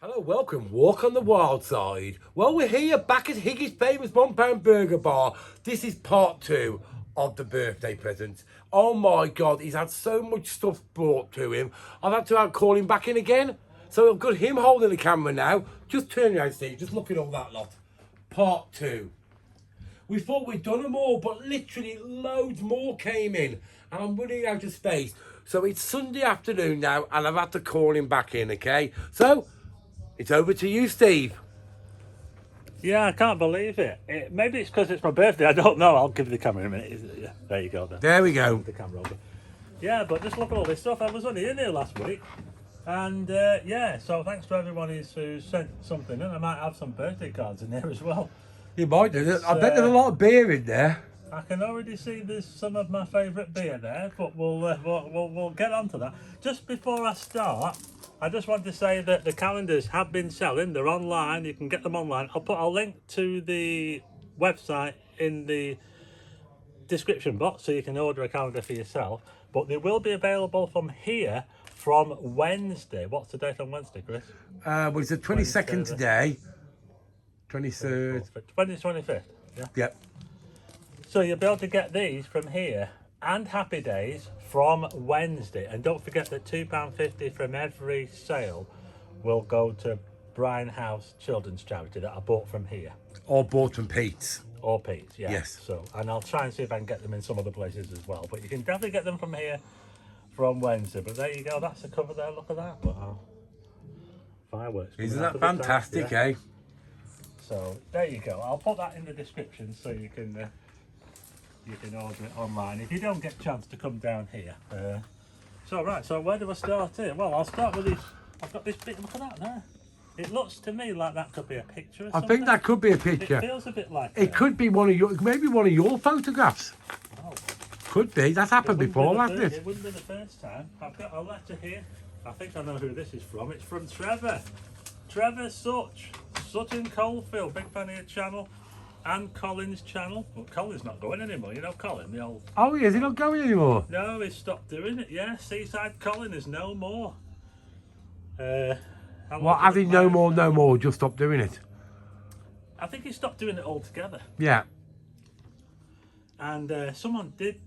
Hello, welcome. Walk on the wild side. Well, we're here back at Higgy's famous £1 burger bar. This is part 2 of the birthday presents. Oh my God, he's had so much stuff brought to him. I've had to call him back in again. So I've got him holding the camera now. Just turn around, Steve. Just look at all that lot. Part 2. We thought we'd done them all, but literally loads more came in. And I'm running out of space. So it's Sunday afternoon now, and I've had to call him back in, okay? So it's over to you, Steve. Yeah, I can't believe it. Maybe it's because it's my birthday. I don't know. I'll give you the camera in a minute. Yeah, there you go. Then. There we go. The camera over. Yeah, but just look at all this stuff. I was only in here last week. And yeah, so thanks to everyone who sent something in. I might have some birthday cards in there as well. You might do. I bet there's a lot of beer in there. I can already see there's some of my favourite beer there, but we'll get on to that. Just before I start, I just want to say that the calendars have been selling. They're online. You can get them online. I'll put a link to the website in the description box so you can order a calendar for yourself. But they will be available from here from Wednesday. What's the date on Wednesday, Chris? Well, it's the 22nd today. 23rd. 25th. Yeah. Yep. So you'll be able to get these from here and Happy Dayz from Wednesday. And don't forget that £2.50 from every sale will go to Brian House Children's Charity that I bought from here. Or bought from Pete's. Or Pete's, yeah. Yes. So, and I'll try and see if I can get them in some other places as well. But you can definitely get them from here from Wednesday. But there you go. That's the cover there. Look at that. Wow. Fireworks. Isn't that fantastic, yeah. eh? So there you go. I'll put that in the description so you can order it online if you don't get a chance to come down here. So right, so where do I start here? Well, I'll start with this. I've got this bit. Look at that there. It looks to me like that could be a picture. Or I something. think that could be a picture. It feels a bit like it could be one of your, maybe one of your photographs. Oh. Could be. That's happened before, hasn't it? It wouldn't be the first time. I've got a letter here. I think I know who this is from. It's from Trevor. Trevor Sutton Coalfield, big fan of your channel, and Colin's channel. Well, Colin's not going anymore, you know Colin, the old... Oh, yeah, is he not going anymore? No, he's stopped doing it, yeah. Seaside Colin is no more. What, has he no more, just stopped doing it? I think he stopped doing it altogether. Yeah. And someone did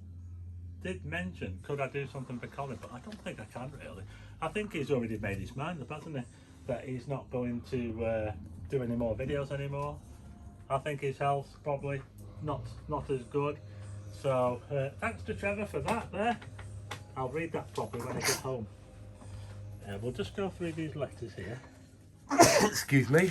mention, could I do something for Colin? But I don't think I can, really. I think he's already made his mind up, hasn't he? That he's not going to do any more videos anymore. I think his health's probably not as good. So thanks to Trevor for that there. I'll read that properly when I get home. We'll just go through these letters here. Excuse me.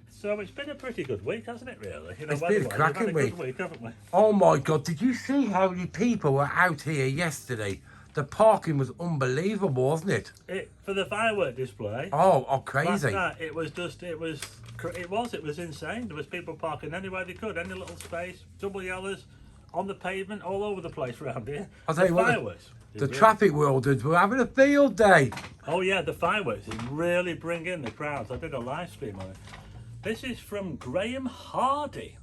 So it's been a pretty good week, hasn't it, really? You know, It's been a cracking week. Good week, haven't we? Oh my God, did you see how many people were out here yesterday? The parking was unbelievable, wasn't it? For the firework display. Oh, crazy. Last night, it was insane. There was people parking anywhere they could, any little space, double yellows, on the pavement, all over the place around here. I'll tell you what, fireworks. the traffic wardens were having a field day. Oh yeah, the fireworks really bring in the crowds. I did a live stream on it. This is from Graham Hardy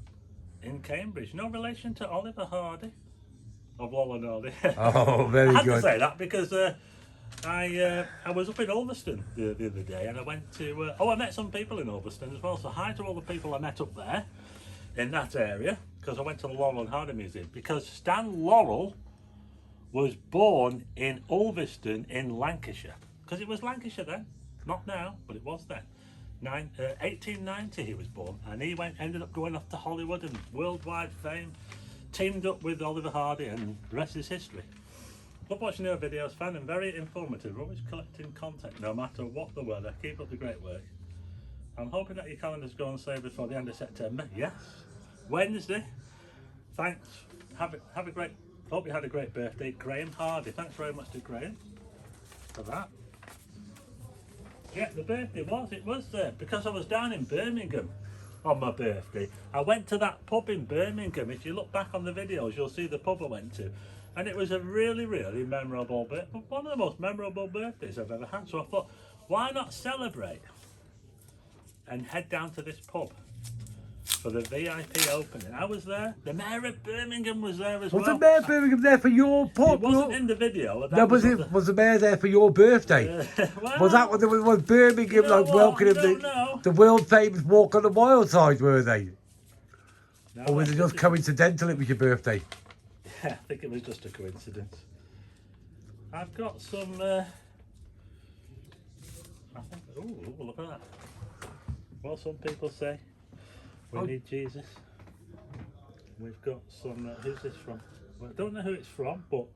in Cambridge. No relation to Oliver Hardy of Loll and Hardy. Oh, very good. I had to say that because I was up in Ulverston the other day, and I went to I met some people in Ulverston as well. So hi to all the people I met up there in that area, because I went to the Laurel and Hardy Museum, because Stan Laurel was born in Ulverston in Lancashire, because it was Lancashire then, not now, but it was then. 1890 he was born, and he ended up going off to Hollywood and worldwide fame, teamed up with Oliver Hardy, and the rest is history. Love watching your videos, found them very informative, always collecting content no matter what the weather. Keep up the great work. I'm hoping that your calendars go on sale before the end of September. Yes, Wednesday. Thanks. Have a great, hope you had a great birthday, Graham Hardy. Thanks very much to Graham for that. Yeah, the birthday was there because I was down in Birmingham on my birthday. I went to that pub in Birmingham. If you look back on the videos, you'll see the pub I went to, and it was a really memorable birthday, one of the most memorable birthdays I've ever had. So I thought, why not celebrate and head down to this pub for the VIP opening. I was there. The Mayor of Birmingham was there as Was well. the Mayor of Birmingham there for your It wasn't in the video. That No, was the Mayor there for your birthday? Well, Was that what was Birmingham you know like what? welcoming I don't know. the world famous walk on the wild side, were they? No, Or was it just coincidental it was your birthday? Yeah, I think it was just a coincidence. I've got some. I think. Oh, look at that. Well, some people say we need Jesus. We've got some. Who's this from? Well, I don't know who it's from, but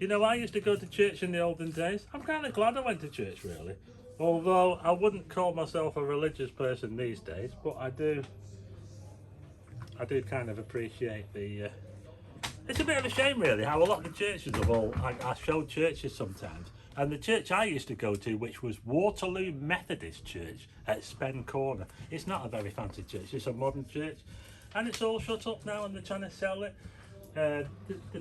you know, I used to go to church in the olden days. I'm kind of glad I went to church, really. Although I wouldn't call myself a religious person these days, but I do kind of appreciate the. It's a bit of a shame, really, how a lot of the churches have all. I show churches sometimes, and the church I used to go to, which was Waterloo Methodist Church at Spen Corner, it's not a very fancy church. It's a modern church, and it's all shut up now, and they're trying to sell it. They're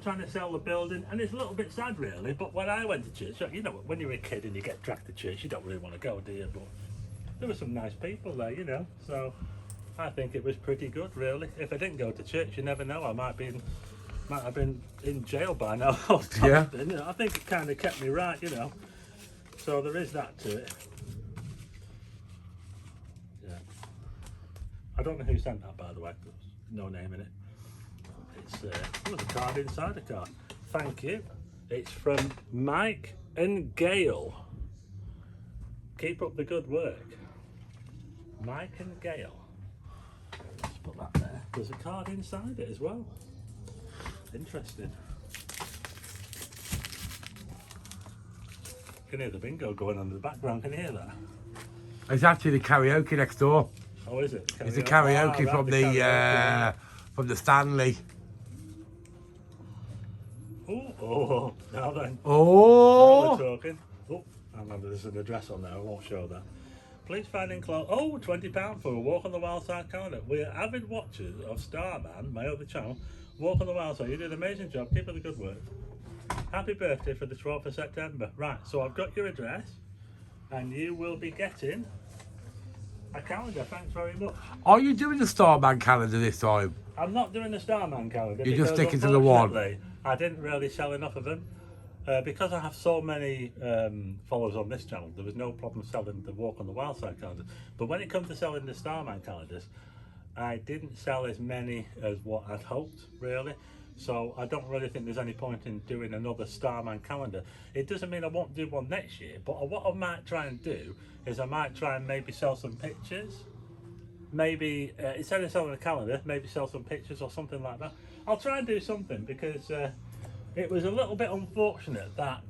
trying to sell the building, and it's a little bit sad, really. But when I went to church, you know, when you're a kid and you get dragged to church, you don't really want to go, do you? But there were some nice people there, you know. So I think it was pretty good, really. If I didn't go to church, you never know. I might have been in jail by now. Yeah. You know, I think it kind of kept me right, you know. So there is that to it. Yeah. I don't know who sent that, by the way. There's no name in it. There's a card inside the card. Thank you. It's from Mike and Gail. Keep up the good work. Mike and Gail. Let's put that there. There's a card inside it as well. Interesting. You can hear the bingo going on in the background. Can you hear that? It's actually the karaoke next door. Oh, is it? It's the karaoke right, from from the Stanley. Oh, now then. Oh! Now we're talking. Oh, I remember there's an address on there. I won't show that. Please find enclosed. Oh, £20 for a Walk on the Wild Side calendar. We're avid watchers of Starman, my other channel. Walk on the Wild Side. You did an amazing job. Keep up the good work. Happy birthday for the 12th of September. Right, so I've got your address, and you will be getting a calendar. Thanks very much. Are you doing the Starman calendar this time? I'm not doing the Starman calendar. You're just because sticking to the one. unfortunately, I didn't really sell enough of them. Because I have so many followers on this channel, there was no problem selling the Walk on the Wild Side calendar. But when it comes to selling the Starman calendars, I didn't sell as many as what I'd hoped, really. So I don't really think there's any point in doing another Starman calendar. It doesn't mean I won't do one next year, but what I might try and do is I might try and maybe sell some pictures. Maybe, instead of selling a calendar, maybe sell some pictures or something like that. I'll try and do something because it was a little bit unfortunate that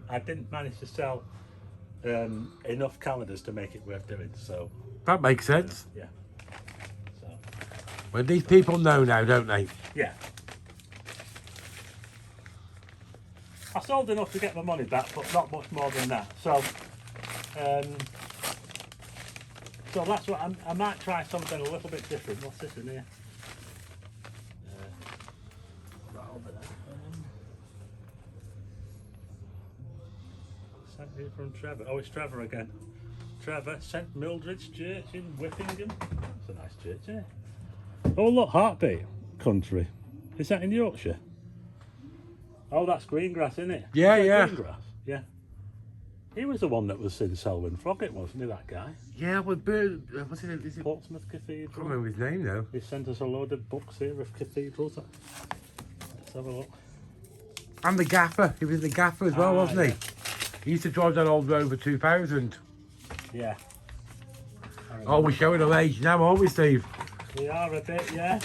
I didn't manage to sell enough calendars to make it worth doing. So That makes sense. yeah. So Well, these people know now, don't they? yeah. I sold enough to get my money back, but not much more than that. So so that's what I might try something a little bit different. What's this in here? Right over there. Sent here from Trevor. Oh, it's Trevor again. Trevor, St Mildred's Church in Whippingham. That's a nice church, isn't it? Oh, look, Heartbeat Country. Is that in Yorkshire? Oh, that's Greengrass, isn't it? Yeah, Is that yeah. Greengrass? Yeah. He was the one that was in Selwyn Froggatt, wasn't he, that guy? Yeah, well, what's it? Is it? Portsmouth I can't Cathedral. remember his name though. He sent us a load of books here of cathedrals. Let's have a look. And the gaffer. He was the gaffer as well, wasn't he? yeah. He used to drive that old Rover 2000. Yeah. Oh, we're showing our age now, aren't we, Steve? We are a bit, yeah.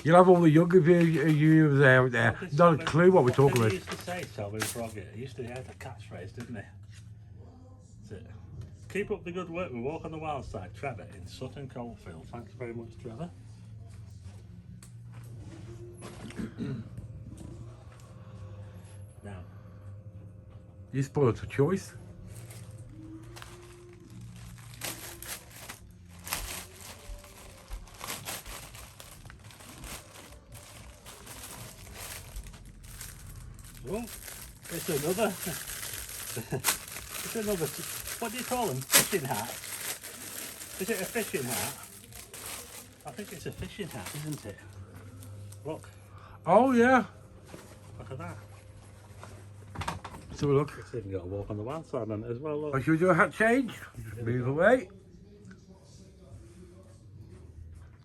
You'll have all the younger viewers out there. Not a clue what we're talking He about. used to say Selwyn Froggatt. He used to have a catchphrase, didn't he? That's it. Keep up the good work. We walk on the wild side. Trevor in Sutton Coldfield. Thanks very much, Trevor. Now, You spoiled for choice. oh, it's another. It's another. What do you call them? Fishing hat. Is it a fishing hat? I think it's a fishing hat, isn't it? Look, Oh, yeah. look at that. Let's have a look. It's even got a walk on the wild side on it as well, look. Oh, should we do a hat change? Move away.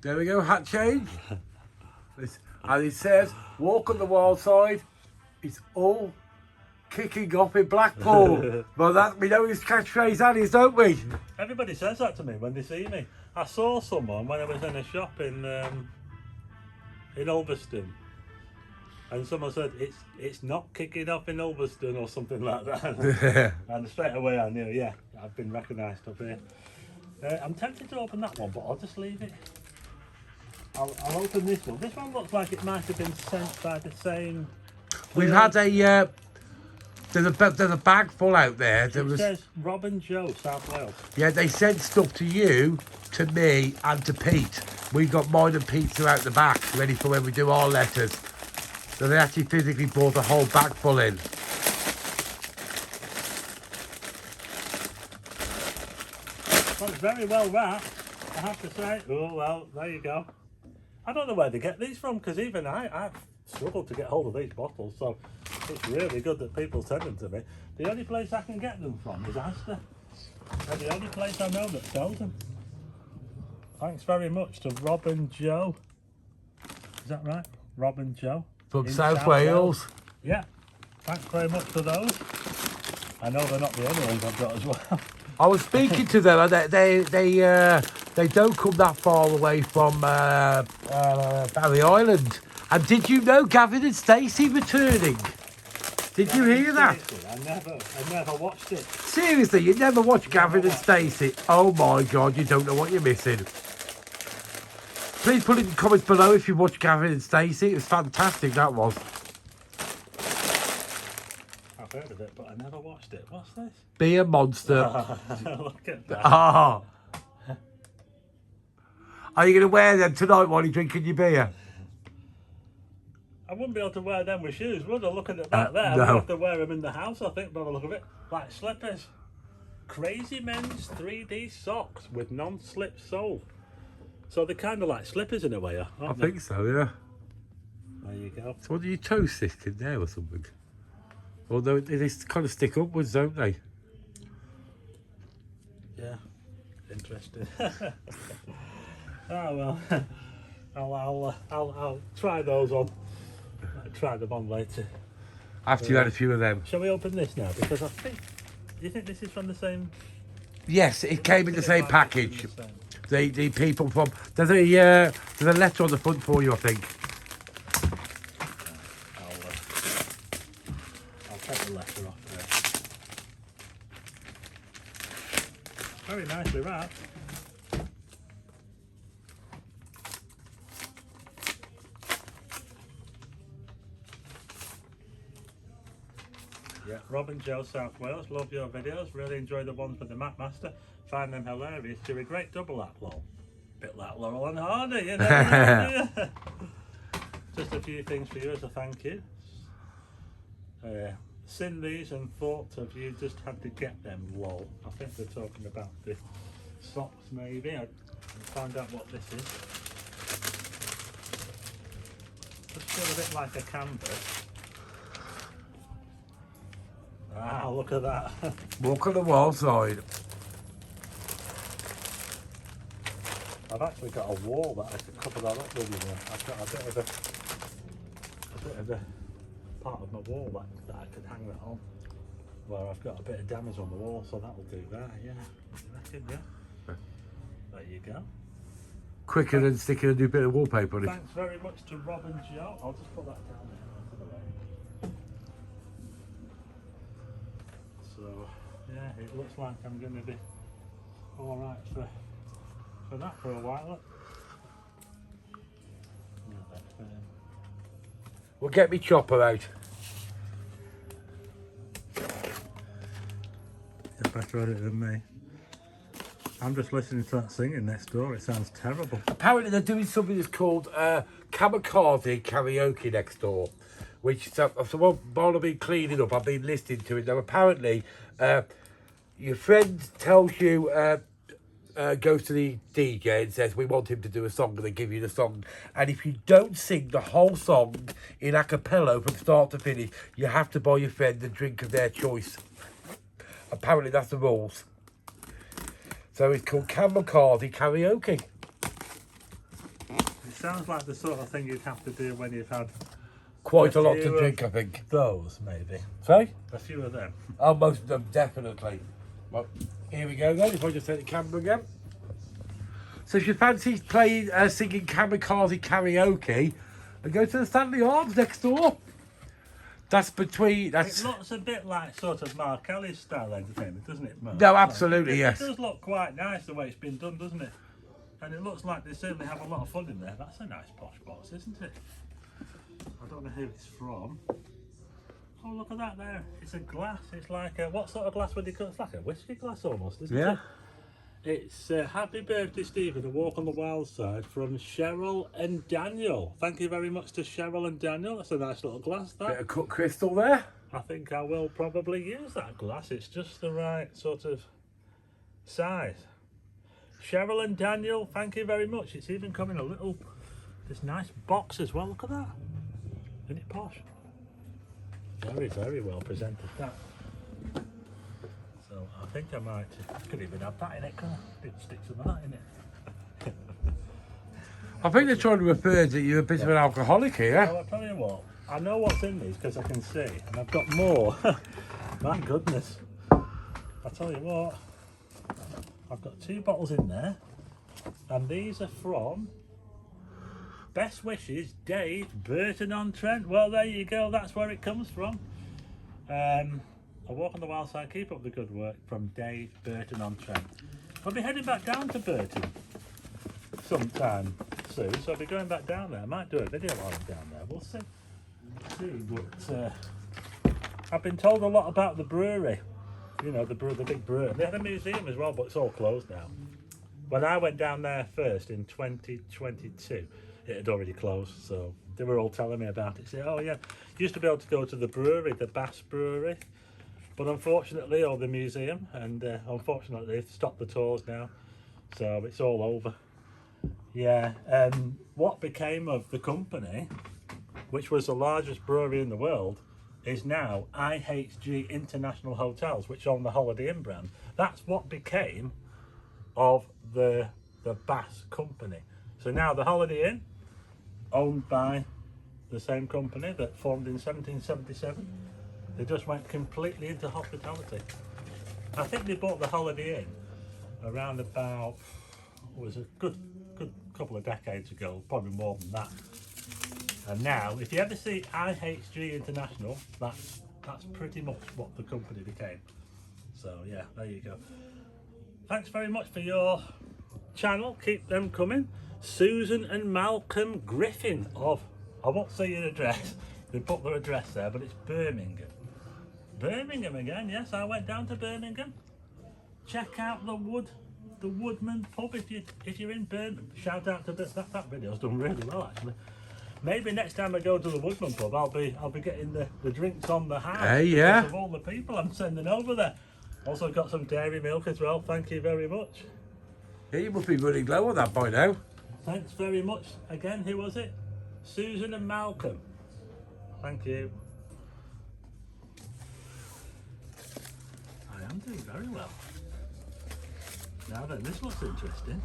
There we go, hat change. And it says, walk on the wild side. It's all kicking off in Blackpool. Well, that we know his catchphrase that is, don't we? Everybody says that to me when they see me. I saw someone when I was in a shop in Ulverston, and someone said it's not kicking off in Ulverston or something like that. And straight away I knew, yeah, I've been recognised up here. I'm tempted to open that one, but I'll just leave it. I'll open this one. This one looks like it might have been sent by the same. We've had a there's a bag full out there. It says Rob and Joe, South Wales. Yeah, they sent stuff to you, to me, and to Pete. We've got mine and Pete's out the back, ready for when we do our letters. So they actually physically brought a whole bag full in. Well, it's very well wrapped, I have to say. Oh, well, there you go. I don't know where they get these from, because even I've struggled to get hold of these bottles, so it's really good that people send them to me. The only place I can get them from is Asda. They're the only place I know that sells them. Thanks very much to Rob and Joe. Is that right? Rob and Joe? From in South Wales. Yeah. Thanks very much to those. I know they're not the only ones I've got as well. I was speaking to them, and they don't come that far away from Barry Island. And did you know Gavin and Stacey returning? Did you hear that? I never watched it. Seriously, you never watched Gavin and Stacey? Oh my God, you don't know what you're missing. Please put it in the comments below if you watched Gavin and Stacey. It was fantastic, that was. I've heard of it, but I never watched it. What's this? Be a monster. Look at that. Ah. Are you going to wear them tonight while you're drinking your beer? I wouldn't be able to wear them with shoes, would I? Looking at that there, No. I'd have to wear them in the house, I think, by the look of it. Like slippers. Crazy Men's 3D socks with non-slip sole. So they're kind of like slippers in a way, aren't I they? think so, yeah. There you go. So what do your toes stick in there or something? Although they kind of stick upwards, don't they? Yeah. Interesting. Oh well. I'll try those on. I'll try them on later. After you had a few of them. Shall we open this now? Because I think. Do you think this is from the same? Yes, it came in the same package. The people from there's a letter on the front for you, I think. I'll take the letter off there. Very nicely wrapped. Yeah, Rob and Joe, South Wales, love your videos. Really enjoy the ones with the Map Master. Find them hilarious. Do a great double act, lol. Bit like Laurel and Hardy, you know. Just a few things for you as a thank you. Seen these and thought of you just had to get them, lol. I think they're talking about the socks, maybe. I'll find out what this is. Just feel a bit like a canvas. Ah, look at that. Walk on the wild side. I've actually got a wall that I could cover that up with, you know. I've got a bit of a part of my wall that I could hang that on. Where I've got a bit of damage on the wall, so that'll do that, yeah. Yeah. There you go. Quicker than sticking a new bit of wallpaper on it. Thanks very much to Rob and Joe. I'll just put that down there. So, yeah, it looks like I'm going to be alright for that for a while. We'll get me chopper out. You're better at it than me. I'm just listening to that singing next door. It sounds terrible. Apparently they're doing something that's called kamikaze karaoke next door. Which, so while I've been cleaning up, I've been listening to it. Now apparently, your friend tells you goes to the DJ and says, we want him to do a song, and they give you the song. And if you don't sing the whole song in a cappella from start to finish, you have to buy your friend a drink of their choice. Apparently that's the rules. So it's called Kamikaze Karaoke. It sounds like the sort of thing you'd have to do when you've had Quite a lot to drink, I think. those, maybe. Sorry? A few of them. Oh, most of them, definitely. Well, here we go then, if I just take the camera again. So if you fancy playing, singing Kamikaze Karaoke, then go to the Stanley Arms next door. That's between... It looks a bit like sort of Mark Kelly's style entertainment, doesn't it, Mark? No, absolutely, it, yes. It does look quite nice the way it's been done, doesn't it? And it looks like they certainly have a lot of fun in there. That's a nice posh box, isn't it? I don't know who it's from. Oh, look at that there. It's a glass. It's like a... What sort of glass would you call it? It's like a whiskey glass almost, isn't it? It's Happy Birthday, Stephen, A Walk on the Wild Side from Cheryl and Daniel. Thank you very much to Cheryl and Daniel. That's a nice little glass, that. Bit of cut crystal there. I think I will probably use that glass. It's just the right sort of size. Cheryl and Daniel, thank you very much. It's even come in a little, this nice box as well. Look at that. Isn't it posh? Very, very well presented, that. So I think I might, could even have that in it, can I? Didn't stick some of that in it. I think they're trying to refer that you're a bit of an alcoholic here. Oh, I'll tell you what, I know what's in these because I can see, and I've got more. My goodness. I'll tell you what, I've got 2 bottles in there, and these are from Best Wishes, Dave, Burton-on-Trent. Well, there you go, that's where it comes from. A Walk on the Wild Side, keep up the good work, from Dave, Burton-on-Trent. I'll be heading back down to Burton sometime soon, so I'll be going back down there. I might do a video while I'm down there, we'll see. But I've been told a lot about the brewery, you know, the big brewery. They had a museum as well, but it's all closed now. When I went down there first in 2022, it had already closed, so they were all telling me about it. Say, oh yeah, used to be able to go to the brewery, the Bass Brewery, but unfortunately, or the museum, and unfortunately they've stopped the tours now, so it's all over. Yeah, what became of the company, which was the largest brewery in the world, is now IHG International Hotels, which own the Holiday Inn brand. That's what became of the Bass company. So now the Holiday Inn, owned by the same company that formed in 1777, they just went completely into hospitality. I think they bought the Holiday Inn around about, it was a good couple of decades ago, probably more than that. And now, if you ever see IHG International, that's pretty much what the company became. So yeah, there you go. Thanks very much for your channel. Keep them coming. Susan and Malcolm Griffin of, I won't say your address, they put their address there, but it's Birmingham. Birmingham again, yes, I went down to Birmingham. Check out the Woodman pub if you're in Birmingham. Shout out to that video's done really well actually. Maybe next time I go to the Woodman pub, I'll be getting the drinks on the house. Hey, yeah. Because of all the people I'm sending over there. Also got some dairy milk as well. Thank you very much. Yeah, you must be running low on that by now. Thanks very much. Again, who was it? Susan and Malcolm. Thank you. I am doing very well. Now then, this looks interesting.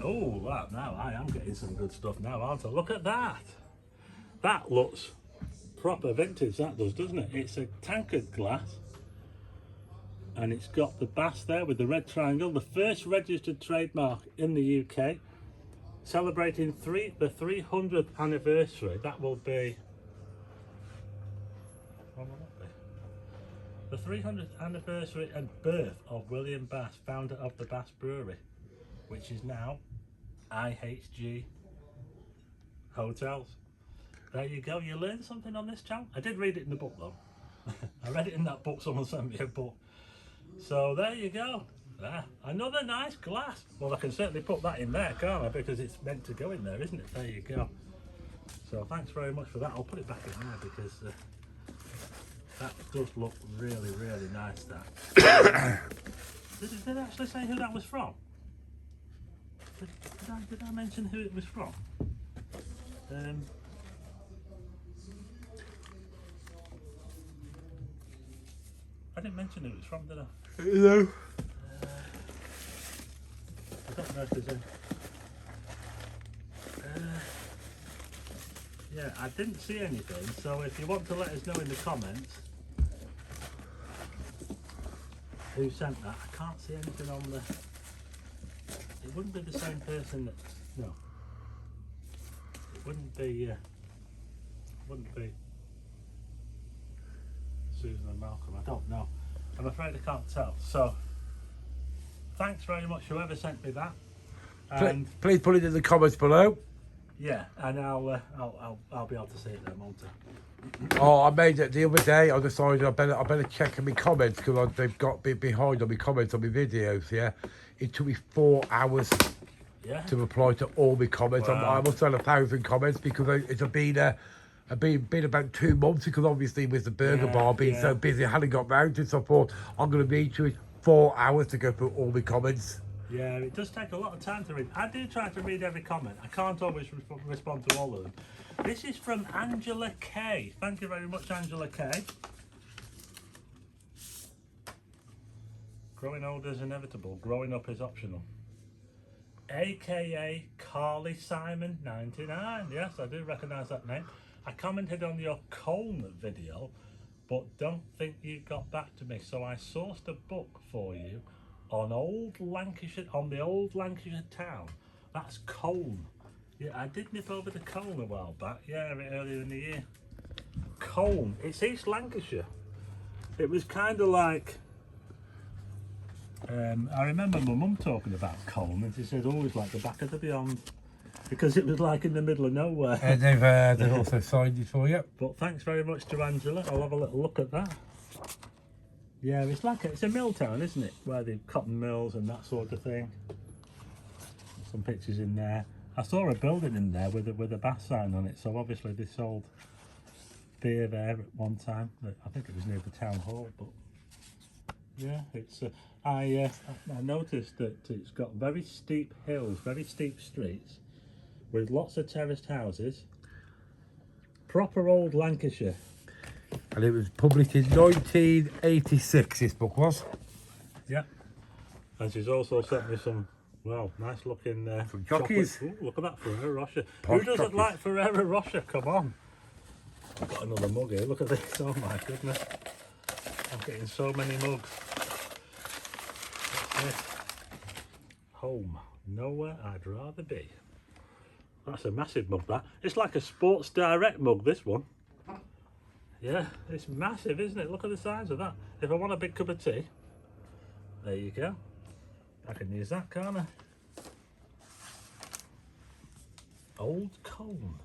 Oh, wow, now I am getting some good stuff now, aren't I? Look at that. That looks proper vintage, that does, doesn't it? It's a tankard glass. And it's got the bass there with the red triangle. The first registered trademark in the UK. Celebrating the 300th anniversary. That will be... What will that be? The 300th anniversary and birth of William Bass, founder of the Bass Brewery, which is now IHG Hotels. There you go, you learned something on this channel. I did read it in the book though. I read it in that book, someone sent me a book. So there you go. There, another nice glass. Well, I can certainly put that in there, can't I? Because it's meant to go in there, isn't it? There you go. So thanks very much for that. I'll put it back in there because that does look really, really nice, that. Did I actually say who that was from? Did I mention who it was from? I didn't mention who it was from, did I? No. I don't know if there's a... yeah, I didn't see anything, so if you want to let us know in the comments who sent that, I can't see anything on the... It wouldn't be the same person that... No. It wouldn't be... wouldn't be Susan and Malcolm, I don't know. I'm afraid I can't tell. So, thanks very much whoever sent me that. And Please put it in the comments below. yeah, and I'll be able to see it then, won't I? Oh, I made it the other day. I decided I better check in my comments because they've got behind on my comments on my videos. Yeah, it took me 4 hours to reply to all my comments. Wow. I must have 1,000 comments because it's been about 2 months because obviously with the burger bar being so busy, I hadn't got round to it. So I thought I'm going to need to 4 hours to go through all my comments. Yeah, it does take a lot of time to read. I do try to read every comment. I can't always respond to all of them. This is from Angela K. Thank you very much, Angela K. Growing old is inevitable. Growing up is optional. AKA Carly Simon 99. Yes, I do recognise that name. I commented on your Colne video, but don't think you got back to me. So I sourced a book for you on the old Lancashire town. That's Colne. Yeah, I did nip over to Colne a while back. Yeah, earlier in the year. Colne. It's East Lancashire. It was kind of like... I remember my mum talking about Colne, and she said always like the back of the beyond, because it was like in the middle of nowhere. And they've also signed it for you. But thanks very much to Angela. I'll have a little look at that. Yeah, it's a mill town, isn't it? Where the cotton mills and that sort of thing. Some pictures in there. I saw a building in there with a bath sign on it, so obviously they sold beer there at one time. I think it was near the town hall, but yeah, it's. I noticed that it's got very steep hills, very steep streets, with lots of terraced houses. Proper old Lancashire. And it was published in 1986, this book was. Yeah. And she's also sent me some, well, nice looking some jockeys. Ooh, look at that Ferrero Rocher. Posh Who doesn't jockeys. like Ferrero Rocher? Come on. I've got another mug here. Look at this. Oh my goodness. I'm getting so many mugs. What's this? Home. Nowhere I'd rather be. That's a massive mug, that. It's like a Sports Direct mug, this one. Yeah, it's massive, isn't it? Look at the size of that. If I want a big cup of tea, there you go. I can use that, can't I? Old Colne.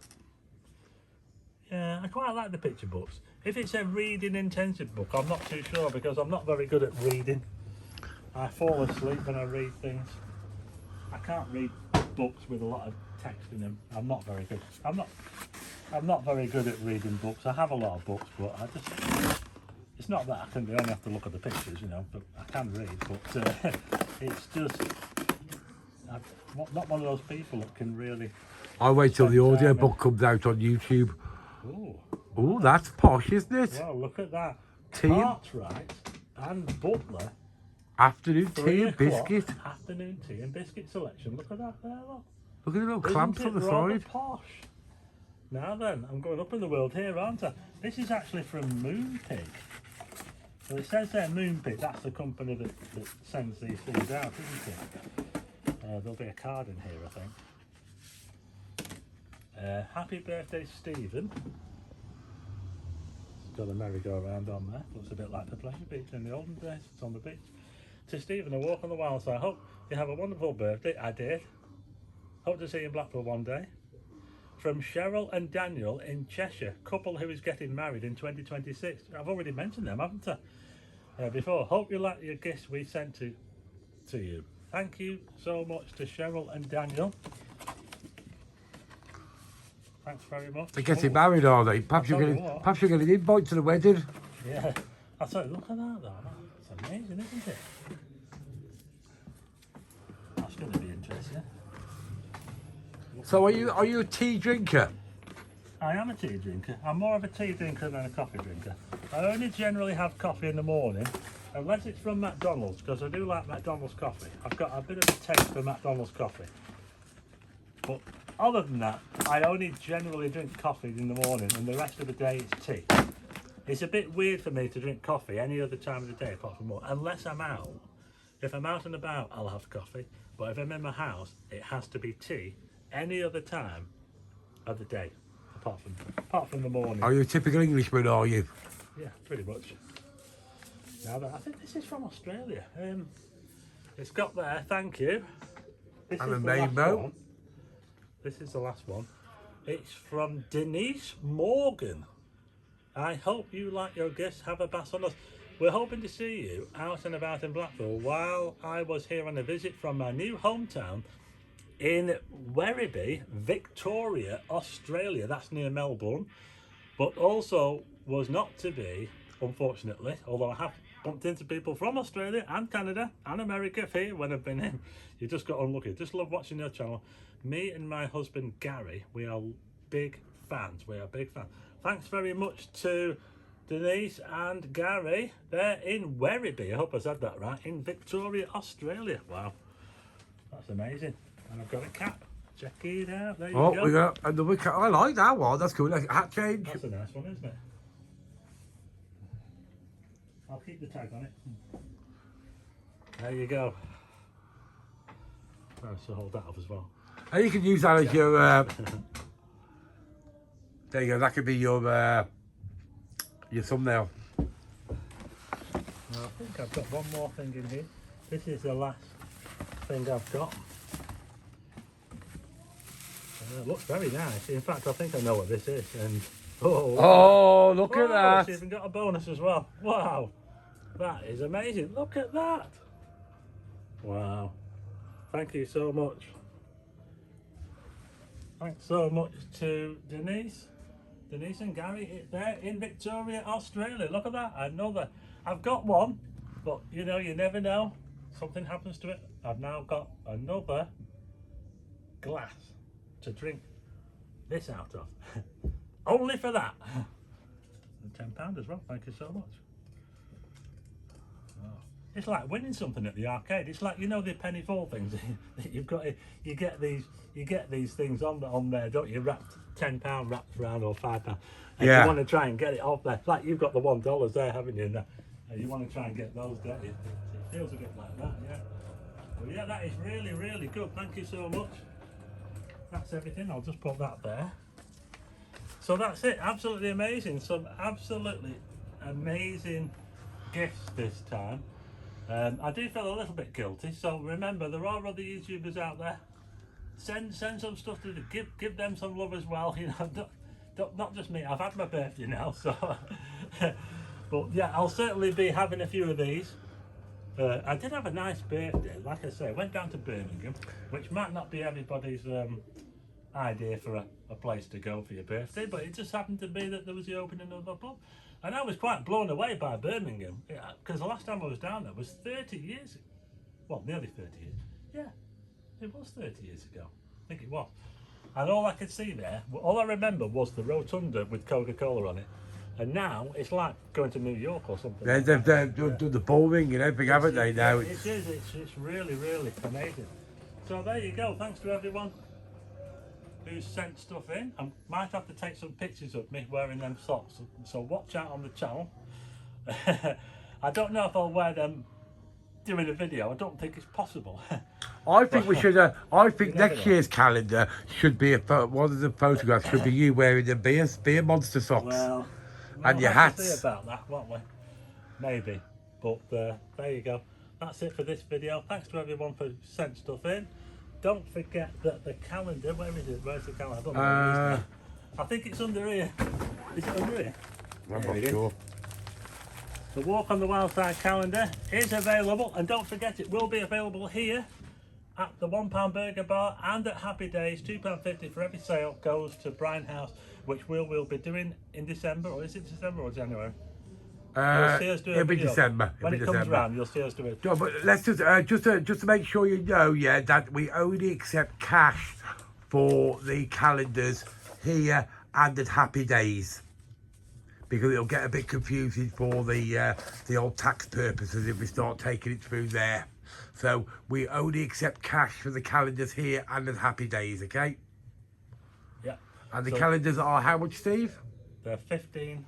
Yeah, I quite like the picture books. If it's a reading intensive book, I'm not too sure because I'm not very good at reading. I fall asleep when I read things. I can't read books with a lot of text in them. I'm not very good. I'm not very good at reading books. I have a lot of books, but it's not that I only have to look at the pictures, you know, but I can read, but it's just, I'm not one of those people that can really... I wait till the audio book comes out on YouTube. Oh, that's posh, isn't it? Well, look at that. Tea. Cartwright and Butler. Afternoon tea 3 and biscuit. Afternoon tea and biscuit selection. Look at that there, look. Look at the little clamps on the side. Posh. Now then, I'm going up in the world here, aren't I? This is actually from Moonpig. So it says there Moonpig, that's the company that sends these things out, isn't it? There'll be a card in here, I think. Happy birthday, Stephen. It's got a merry-go-round on there. Looks a bit like the Pleasure Beach in the olden days. It's on the beach. To Stephen, a walk on the wild side. Hope you have a wonderful birthday. I did. Hope to see you in Blackpool one day. From Cheryl and Daniel in Cheshire, couple who is getting married in 2026. I've already mentioned them, haven't I? Before. Hope you like your gifts we sent to you. Thank you so much to Cheryl and Daniel. Thanks very much. They're getting married, are they? Perhaps you're getting an invite to the wedding. Yeah. I thought, look at that though. It's amazing, isn't it? So are you a tea drinker? I am a tea drinker. I'm more of a tea drinker than a coffee drinker. I only generally have coffee in the morning, unless it's from McDonald's, because I do like McDonald's coffee. I've got a bit of a taste for McDonald's coffee. But other than that, I only generally drink coffee in the morning, and the rest of the day it's tea. It's a bit weird for me to drink coffee any other time of the day apart from more, unless I'm out. If I'm out and about, I'll have coffee. But if I'm in my house, it has to be tea any other time of the day, apart from the morning. Are you a typical Englishman, are you? Yeah, pretty much. Now that I think this is from Australia. It's got there, thank you. This And is a the last rainbow. one. This is the last one. It's from Denise Morgan. I hope you like your gifts. Have a bass on us. We're hoping to see you out and about in Blackpool while I was here on a visit from my new hometown in Werribee, Victoria, Australia. That's near Melbourne. But also was not to be, unfortunately, although I have bumped into people from Australia and Canada and America here when I've been in. You just got unlucky. Just love watching your channel. Me and my husband Gary, we are big fans. We are big fans. Thanks very much to Denise and Gary. They're in Werribee. I hope I said that right. In Victoria, Australia. Wow, that's amazing. And I've got a cap. Check it out. There you go. We got another cat. I like that one. That's cool. Like a hat change. That's a nice one, isn't it? I'll keep the tag on it. There you go. Nice to hold that up as well. And you can use that as your. There you go. That could be your thumbnail. Now, I think I've got one more thing in here. This is the last thing I've got. It looks very nice. In fact, I think I know what this is. And oh, look at that! It's even got a bonus as well. Wow, that is amazing. Look at that. Wow. Thank you so much. Thanks so much to Denise and Gary. They're in Victoria, Australia. Look at that. Another. I've got one, but you know, you never know. Something happens to it. I've now got another glass to drink this out of. Only for that. And £10 as well. Thank you so much. Oh. It's like winning something at the arcade. It's like, you know, the penny fall things that you've got. You get these things on there, don't you? Wrapped £10 wrapped around, or £5, and yeah. You want to try and get it off there. Like you've got the $1 there, haven't you? And you want to try and get those. Don't you? It feels a bit like that, yeah. Well, yeah, that is really, really good. Thank you so much. That's everything. I'll just put that there. So that's it. Absolutely amazing. Some absolutely amazing gifts this time. I do feel a little bit guilty. So remember, there are other YouTubers out there. Send some stuff to them. Give them some love as well. You know, don't not just me. I've had my birthday now, so. But yeah, I'll certainly be having a few of these. I did have a nice birthday. Like I say, I went down to Birmingham, which might not be everybody's idea for a place to go for your birthday, but it just happened to be that there was the opening of a pub. And I was quite blown away by Birmingham, because the last time I was down there was 30 years ago. Well, nearly 30 years. Yeah, it was 30 years ago. I think it was. And all I could see there, all I remember was the rotunda with Coca-Cola on it. And now it's like going to New York or something. They've done the bowling and everything, haven't they? Now it is. It's really, really amazing. So there you go. Thanks to everyone who's sent stuff in. I might have to take some pictures of me wearing them socks. So watch out on the channel. I don't know if I'll wear them doing a video. I don't think it's possible. I think we should. I think next year's calendar should be one of the photographs should be you wearing the beer monster socks. Well, and your we'll have to hats. see about that, won't we? Maybe. But there you go. That's it for this video. Thanks to everyone for sent stuff in. Don't forget that the calendar. Where is it? Where's the calendar? I don't know where it is now. I think it's under here. Is it under here? I'm not sure. The Walk on the Wild Side calendar is available, and don't forget it will be available here at the £1 Burger Bar and at Happy Dayz. £2.50 for every sale goes to Brian House, which we'll be doing in December. Or is it December or January? You'll see us do It'll be December. When it comes around, you'll see us do it. But let's just to make sure you know, yeah, that we only accept cash for the calendars here and at Happy Dayz, because it'll get a bit confusing for the old tax purposes if we start taking it through there. So we only accept cash for the calendars here and at Happy Dayz, okay? Yeah. And the calendars are how much, Steve? They're 15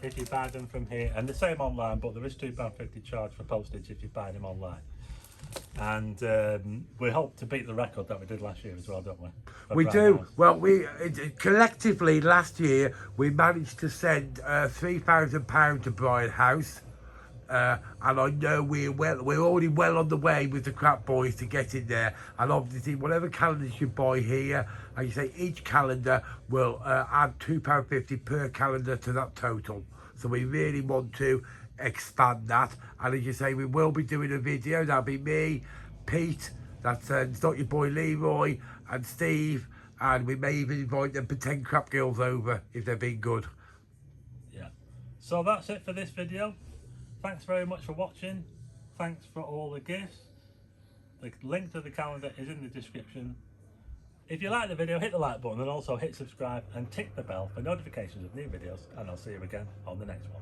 if you buy them from here, and the same online, but there is £2.50 charge for postage if you buy them online. And we hope to beat the record that we did last year as well, don't we? We do. Well, we collectively last year we managed to send £3,000 to Brian House, and I know we're already well on the way with the Crap Boys to get in there. And obviously, whatever calendars you buy here, and you say each calendar will add £2.50 per calendar to that total. So we really want to expand that, and as you say, we will be doing a video. That'll be me, Pete, that's it's not your boy Leroy, and Steve, and we may even invite them pretend crap girls over if they've been good. Yeah, so that's it for this video. Thanks very much for watching. Thanks for all the gifts. The link to the calendar is in the description. If you like the video, hit the like button and also hit subscribe and tick the bell for notifications of new videos, and I'll see you again on the next one.